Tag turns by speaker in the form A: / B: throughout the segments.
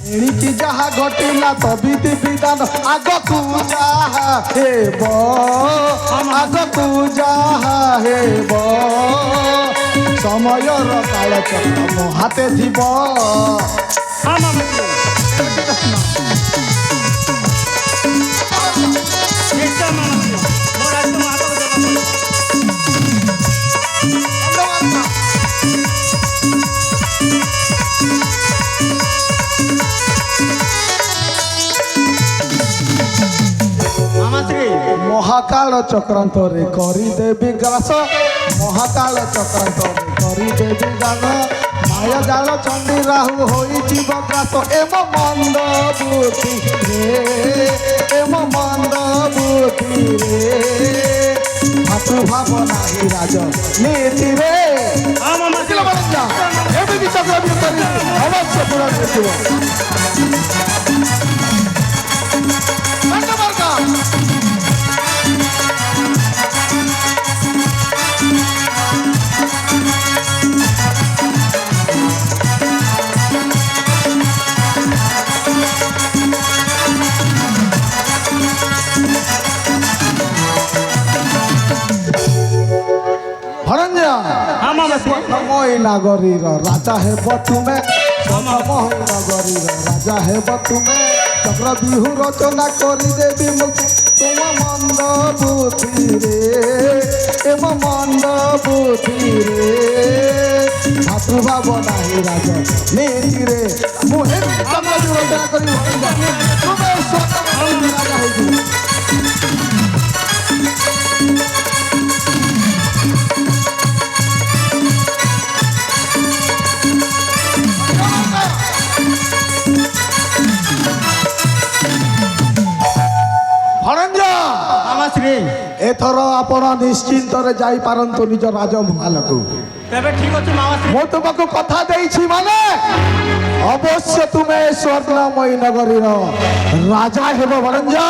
A: ଏଣିକି ଯାହା ଘଟିଲା ତବିତି ବିଧାନ ଆଗକୁ ଯାହା ହେବ ଆଗକୁ ଯାହା ହେବ ସମୟର କାଳଚକ୍ର ମୋ ହାତେ ଥିବ। মহাকাল চক্রান্তরে করিদেবি গ্রাস মহাকাল চক্রান্তরে করিদেবি গান মায়া জাল চণ্ডী রাহু হইଯିବ গ্রাস এম মন্দ বুদ্ধি রে এম মন্দ বুদ্ধি রে ভাতৃভাব নাহি রাজ নীতি রে এমনি চক্রান্ত করি অবশ্য পূরণ হইଯିବ। নগরীর রাজা হেব তুমে নগরীর রাজা হেব তুমে চক্র বিহু রচনা করি দেবী মুখে তুম মন্দ বুদ্ধি রে এম মন্দ বুদ্ধি রে ভাতৃভাব নাহি রাজ নীতি রে মুহে চক্র বিহু রচনা করি তুমে রাজা হইছি। এথর আপনার নিশ্চিন্তরে যাই পারন্তু নিজ রাজমহলকু। মু তোমাকে কথা দিয়েছি মানে অবশ্য তুমি স্বর্ণময়ী নগরীর রাজা হেব বরঞ্জা।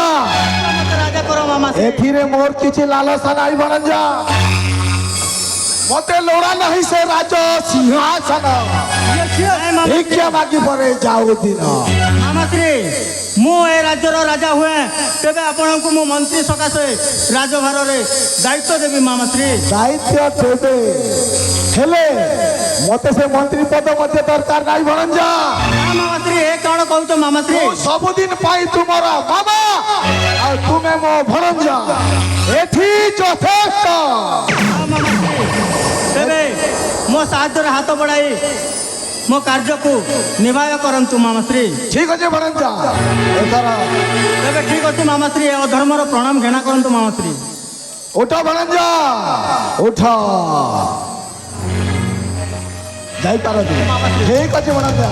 A: এথিরে মোর কিছু লালসা নাই বরঞ্জা মতে লোড়া নাহি সে রাজ সিংহাসন ভিক্ষা মাগি পরে যাও দিন।
B: ମୁଁ ଏ ରାଜ୍ୟର ରାଜା ହୁଏ ତେବେ ଆପଣଙ୍କୁ ମୁଁ ମନ୍ତ୍ରୀ ସକାଶେ ରାଜଭାରରେ ଦାୟିତ୍ୱ ଦେବି ମାମାଶ୍ରୀ।
A: ଦାୟିତ୍ୱ ଦେବେ ହେଲେ ମତେ ସେ ମନ୍ତ୍ରୀ ପଦ ମଧ୍ୟ ଦରକାର ନାହିଁ ଭଣଞ୍ଜା।
B: ମାମାଶ୍ରୀ ଏ କ'ଣ କହୁଛ ମାମାଶ୍ରୀ?
A: ସବୁଦିନ ପାଇଁ ତୁମର ମାମା ଆଉ ତୁମେ ମୋ ଭଣଞ୍ଜା ଏଠି ଯଥେଷ୍ଟ।
B: ତେବେ ମୋ ସାହାଯ୍ୟରେ ହାତ ବଢ଼ାଇ ମୋ କାର୍ଯ୍ୟକୁ ନିଭାୟ କରନ୍ତୁ ମାମାଶ୍ରୀ।
A: ଠିକ ଅଛି ଭଣଞ୍ଜା ଏଥର
B: ତେବେ ଠିକ ଅଛି ମାମାଶ୍ରୀ ଏ ଅଧର୍ମର ପ୍ରଣାମ ଘେଣା କରନ୍ତୁ ମାମାଶ୍ରୀ।
A: ଉଠ ଭଣଞ୍ଜା ଉଠ ଯାଇପାରନ୍ତି। ଠିକ ଅଛି ଭଣଞ୍ଜା।